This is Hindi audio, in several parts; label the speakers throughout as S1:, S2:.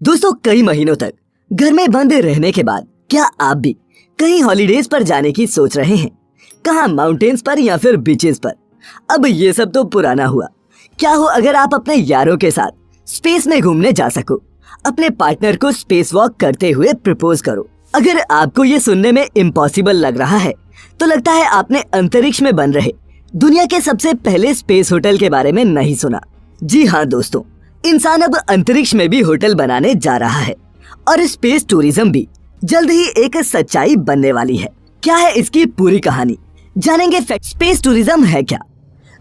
S1: दोस्तों, कई महीनों तक घर में बंद रहने के बाद क्या आप भी कहीं हॉलीडेज पर जाने की सोच रहे हैं? कहाँ माउंटेन्स पर या फिर बीचेस पर? अब ये सब तो पुराना हुआ। क्या हो अगर आप अपने यारों के साथ स्पेस में घूमने जा सको, अपने पार्टनर को स्पेस वॉक करते हुए प्रपोज करो। अगर आपको ये सुनने में इम्पॉसिबल लग रहा है तो लगता है आपने अंतरिक्ष में बन रहे दुनिया के सबसे पहले स्पेस होटल के बारे में नहीं सुना। जी हाँ दोस्तों, इंसान अब अंतरिक्ष में भी होटल बनाने जा रहा है और स्पेस टूरिज्म भी जल्द ही एक सच्चाई बनने वाली है। क्या है इसकी पूरी कहानी, जानेंगे फैक्ट। स्पेस टूरिज्म है क्या?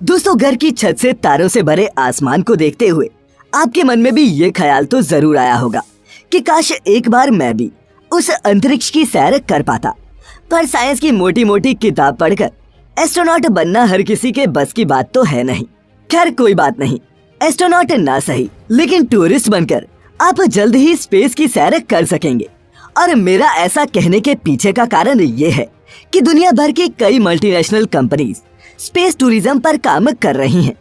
S1: दोस्तों, घर की छत से तारों से भरे आसमान को देखते हुए आपके मन में भी ये ख्याल तो जरूर आया होगा कि काश एक बार मैं भी उस अंतरिक्ष की सैर कर पाता। पर साइंस की मोटी मोटी किताब पढ़कर एस्ट्रोनॉट बनना हर किसी के बस की बात तो है नहीं। खैर कोई बात नहीं, एस्ट्रोनॉट ना सही लेकिन टूरिस्ट बनकर आप जल्द ही स्पेस की सैर कर सकेंगे। और मेरा ऐसा कहने के पीछे का कारण ये है कि दुनिया भर की कई मल्टीनेशनल कंपनीज स्पेस टूरिज्म पर काम कर रही हैं,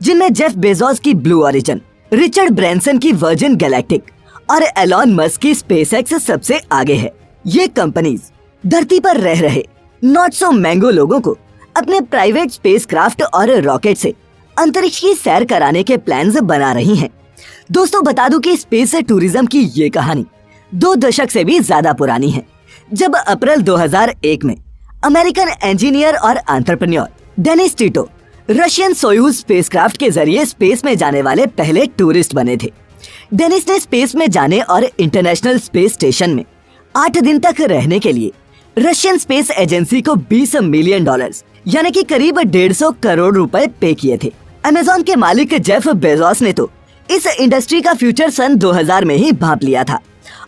S1: जिनमें जेफ बेजोस की ब्लू ओरिजिन, रिचर्ड ब्रैंसन की वर्जिन गैलेक्टिक और एलॉन मस्क की स्पेसएक्स सबसे आगे है। ये कंपनीज धरती पर रह रहे नॉट सो मैंगो लोगों को अपने प्राइवेट स्पेसक्राफ्ट और रॉकेट से अंतरिक्ष की सैर कराने के प्लान्स बना रही हैं। दोस्तों, बता दूं कि स्पेस टूरिज्म की ये कहानी 2 दशक से भी ज्यादा पुरानी है। जब अप्रैल 2001 में अमेरिकन इंजीनियर और entrepreneur Dennis Tito Russian Soyuz spacecraft के जरिए स्पेस में जाने वाले पहले टूरिस्ट बने थे। डेनिस ने स्पेस में जाने और इंटरनेशनल स्पेस स्टेशन में 8 दिन तक रहने के लिए रशियन स्पेस एजेंसी को $20 मिलियन यानी कि करीब 150 करोड़ रुपए पे किए थे। अमेज़न के मालिक जेफ बेजोस ने तो इस इंडस्ट्री का फ्यूचर सन 2000 में ही भांप लिया था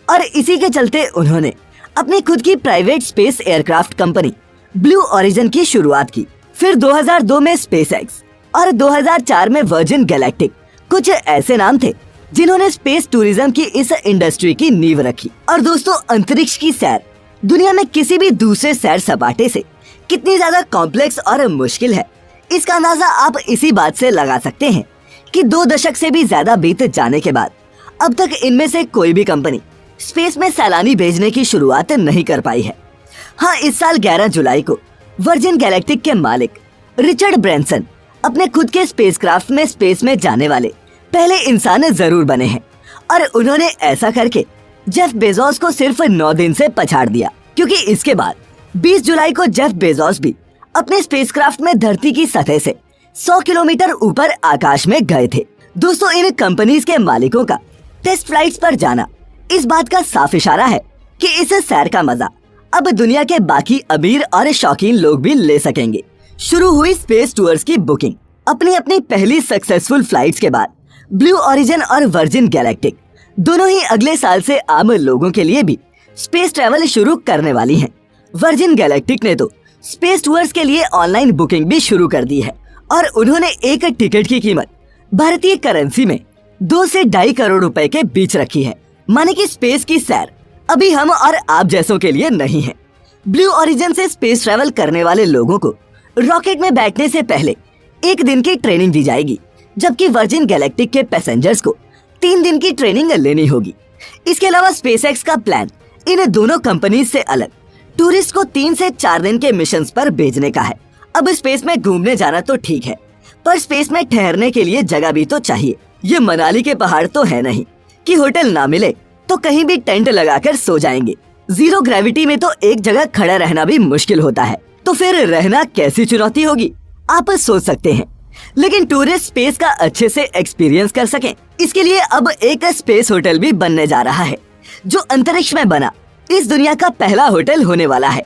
S1: और इसी के चलते उन्होंने अपनी खुद की private space aircraft company blue origin की शुरुआत की। फिर 2002 में स्पेसएक्स और 2004 में वर्जिन गैलेक्टिक कुछ ऐसे नाम थे जिन्होंने स्पेस टूरिज्म की इस इंडस्ट्री की नींव रखी। और दोस्तों, अंतरिक्ष की सैर दुनिया में किसी भी दूसरे सैर सपाटे से कितनी ज्यादा कॉम्प्लेक्स और मुश्किल है, इसका अंदाजा आप इसी बात से लगा सकते हैं कि 2 दशक से भी ज्यादा बीत जाने के बाद अब तक इनमें से कोई भी कंपनी स्पेस में सैलानी भेजने की शुरुआत नहीं कर पाई है। हाँ, इस साल 11 जुलाई को वर्जिन गैलेक्टिक के मालिक रिचर्ड ब्रैंसन अपने खुद के स्पेसक्राफ्ट में स्पेस में जाने वाले पहले इंसान जरूर बने हैं और उन्होंने ऐसा करके जेफ बेजोस को सिर्फ 9 दिन से पछाड़ दिया, क्योंकि इसके बाद 20 जुलाई को जेफ बेजोस भी अपने स्पेसक्राफ्ट में धरती की सतह से 100 किलोमीटर ऊपर आकाश में गए थे। दोस्तों, इन कंपनीज के मालिकों का टेस्ट फ्लाइट्स पर जाना इस बात का साफ इशारा है कि इस सैर का मजा अब दुनिया के बाकी अमीर और शौकीन लोग भी ले सकेंगे। शुरू हुई स्पेस टूर्स की बुकिंग। अपनी अपनी पहली सक्सेसफुल फ्लाइट्स के बाद ब्लू ओरिजिन और वर्जिन गैलेक्टिक दोनों ही अगले साल से आम लोगों के लिए भी स्पेस ट्रैवल शुरू करने वाली हैं। वर्जिन गैलेक्टिक ने तो स्पेस टूर्स के लिए ऑनलाइन बुकिंग भी शुरू कर दी है और उन्होंने एक टिकट की कीमत भारतीय करेंसी में 2 से 2.5 करोड़ रुपए के बीच रखी है। माने कि स्पेस की सैर अभी हम और आप जैसों के लिए नहीं है। ब्लू ओरिजिन से स्पेस ट्रैवल करने वाले लोगों को रॉकेट में बैठने से पहले 1 दिन की ट्रेनिंग दी जाएगी, जबकि वर्जिन गैलेक्टिक के पैसेंजर्स को 3 दिन की ट्रेनिंग लेनी होगी। इसके अलावा स्पेसएक्स का प्लान इन दोनों कंपनीज से अलग टूरिस्ट को 3 से 4 दिन के मिशंस पर भेजने का है। अब स्पेस में घूमने जाना तो ठीक है, पर स्पेस में ठहरने के लिए जगह भी तो चाहिए। ये मनाली के पहाड़ तो है नहीं कि होटल ना मिले तो कहीं भी टेंट लगाकर सो जाएंगे। जीरो ग्रेविटी में तो एक जगह खड़ा रहना भी मुश्किल होता है, तो फिर रहना कैसी चुनौती होगी आप सोच सकते हैं। लेकिन टूरिस्ट स्पेस का अच्छे से एक्सपीरियंस कर सकें, इसके लिए अब एक स्पेस होटल भी बनने जा रहा है, जो अंतरिक्ष में बना इस दुनिया का पहला होटल होने वाला है।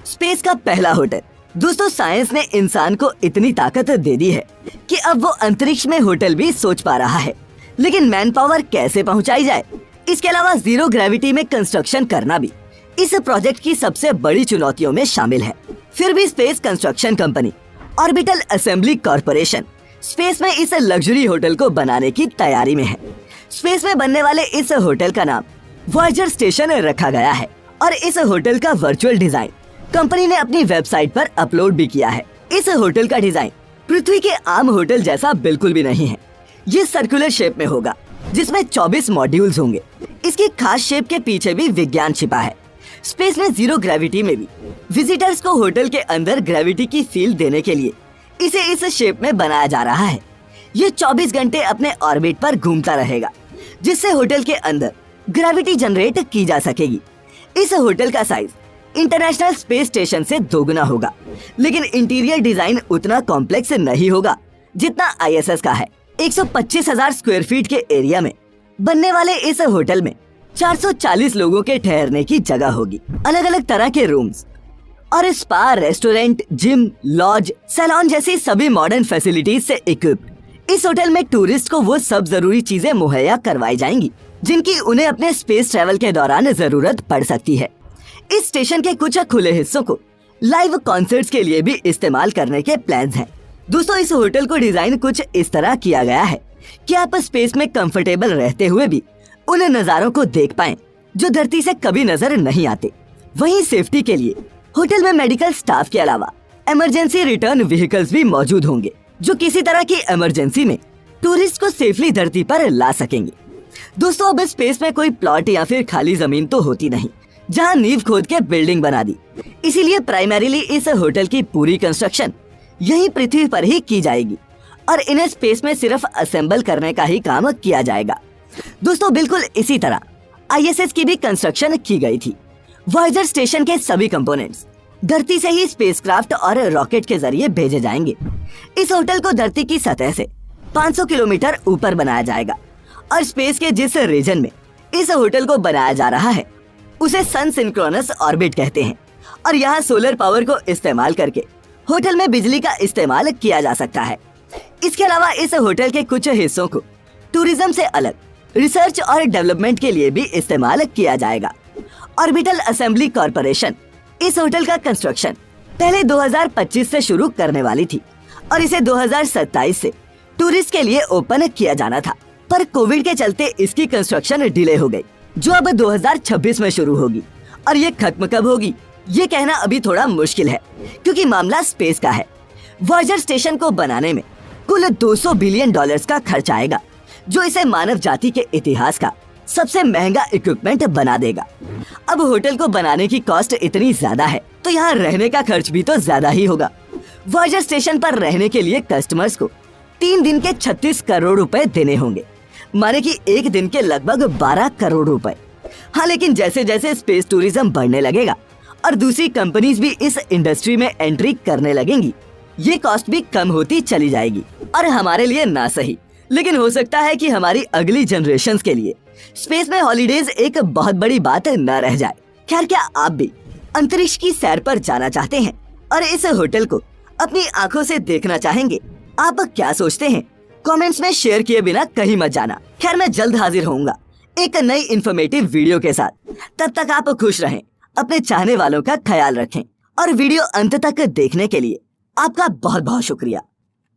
S1: स्पेस का पहला होटल। दोस्तों, साइंस ने इंसान को इतनी ताकत दे दी है कि अब वो अंतरिक्ष में होटल भी सोच पा रहा है, लेकिन मैन पावर कैसे पहुंचाई जाए, इसके अलावा जीरो ग्रेविटी में कंस्ट्रक्शन करना भी इस प्रोजेक्ट की सबसे बड़ी चुनौतियों में शामिल है। फिर भी space construction company orbital assembly corporation space में इस लग्जरी होटल को बनाने की तैयारी में है। स्पेस में बनने वाले इस होटल का नाम वॉयेजर स्टेशन रखा गया है और इस होटल का वर्चुअल डिजाइन कंपनी ने अपनी वेबसाइट पर अपलोड भी किया है। इस होटल का डिजाइन पृथ्वी के आम होटल जैसा बिल्कुल भी नहीं है। ये सर्कुलर शेप में होगा जिसमें 24 मॉड्यूल्स होंगे। इसकी खास शेप के पीछे भी विज्ञान छिपा है। स्पेस में जीरो ग्रेविटी में भी विजिटर्स को होटल के अंदर ग्रेविटी की फील देने के लिए इसे इस शेप में बनाया जा रहा है। ये 24 घंटे अपने ऑर्बिट पर घूमता रहेगा, जिससे होटल के अंदर ग्रेविटी जनरेट की जा सकेगी। इस होटल का साइज इंटरनेशनल स्पेस स्टेशन से दोगुना होगा, लेकिन इंटीरियर डिजाइन उतना कॉम्प्लेक्स नहीं होगा जितना ISS का है। 125,000 स्क्वायर फीट के एरिया में बनने वाले इस होटल में 440 लोगों के ठहरने की जगह होगी। अलग अलग तरह के रूम्स और spa, restaurant, gym, lodge, salon जैसी सभी मॉडर्न फैसिलिटीज से इक्विप्ड इस होटल में टूरिस्ट को वो सब जरूरी चीजें मुहैया करवाई जाएंगी जिनकी उन्हें अपने स्पेस ट्रैवल के दौरान जरूरत पड़ सकती है। इस स्टेशन के कुछ खुले हिस्सों को लाइव कॉन्सर्ट्स के लिए भी इस्तेमाल करने के प्लान्स हैं। दोस्तों, इस होटल को डिजाइन कुछ इस तरह किया गया है कि आप स्पेस में कंफर्टेबल रहते हुए भी उन नजारों को देख पाएं जो धरती से कभी नजर नहीं आते। वहीं सेफ्टी के लिए होटल में मेडिकल स्टाफ के अलावा इमरजेंसी रिटर्न व्हीकल्स भी मौजूद होंगे जो किसी तरह की इमरजेंसी में टूरिस्ट को सेफली धरती पर ला सकेंगे। दोस्तों, अब स्पेस में कोई प्लॉट या फिर खाली जमीन तो होती नहीं जहां नींव खोद के बिल्डिंग बना दी। इसीलिए प्राइमरीली इस होटल की पूरी कंस्ट्रक्शन यहीं पृथ्वी पर ही की जाएगी और इन्हें स्पेस में सिर्फ असेंबल करने का ही काम किया जाएगा। दोस्तों, बिल्कुल इसी तरह ISS की भी कंस्ट्रक्शन की गई थी। वॉयेजर स्टेशन के सभी कंपोनेंट्स धरती से ही स्पेसक्राफ्ट और रॉकेट के जरिए भेजे जाएंगे। इस होटल को धरती की सतह से 500 किलोमीटर ऊपर बनाया जाएगा और स्पेस के जिस रीजन में इस होटल को बनाया जा रहा है उसे सन सिंक्रोनस ऑर्बिट कहते हैं और यहाँ सोलर पावर को इस्तेमाल करके होटल में बिजली का इस्तेमाल किया जा सकता है। इसके अलावा इस होटल के कुछ हिस्सों को टूरिज्म से अलग रिसर्च और डेवलपमेंट के लिए भी इस्तेमाल किया जाएगा। ऑर्बिटल असेंबली कॉर्पोरेशन इस होटल का कंस्ट्रक्शन पहले 2025 से शुरू करने वाली थी और इसे 2027 से टूरिस्ट के लिए ओपन किया जाना था, पर कोविड के चलते इसकी कंस्ट्रक्शन डिले हो गई, जो अब 2026 में शुरू होगी। और ये खत्म कब होगी ये कहना अभी थोड़ा मुश्किल है, क्योंकि मामला स्पेस का है। वॉयेजर स्टेशन को बनाने में कुल $200 बिलियन का खर्च आएगा, जो इसे मानव जाति के इतिहास का सबसे महंगा इक्विपमेंट बना देगा। अब होटल को बनाने की कॉस्ट इतनी ज्यादा है तो यहाँ रहने का खर्च भी तो ज्यादा ही होगा। वॉयेजर स्टेशन पर रहने के लिए कस्टमर्स को 3 दिन के 36 करोड़ रुपए देने होंगे, माने कि एक दिन के लगभग 12 करोड़ रुपए। हाँ, लेकिन जैसे जैसे स्पेस टूरिज्म बढ़ने लगेगा और दूसरी कंपनीज भी इस इंडस्ट्री में एंट्री करने लगेंगी, ये कॉस्ट भी कम होती चली जाएगी। और हमारे लिए ना सही, लेकिन हो सकता है कि हमारी अगली जनरेशंस के लिए स्पेस में हॉलीडेज एक बहुत बड़ी बात न रह जाए। खैर, क्या आप भी अंतरिक्ष की सैर पर जाना चाहते हैं और इस होटल को अपनी आंखों से देखना चाहेंगे? आप क्या सोचते हैं? कमेंट्स में शेयर किए बिना कहीं मत जाना। खैर, मैं जल्द हाजिर होऊंगा एक नई इन्फॉर्मेटिव वीडियो के साथ। तब तक आप खुश रहें, अपने चाहने वालों का ख्याल रखें और वीडियो अंत तक देखने के लिए आपका बहुत बहुत शुक्रिया।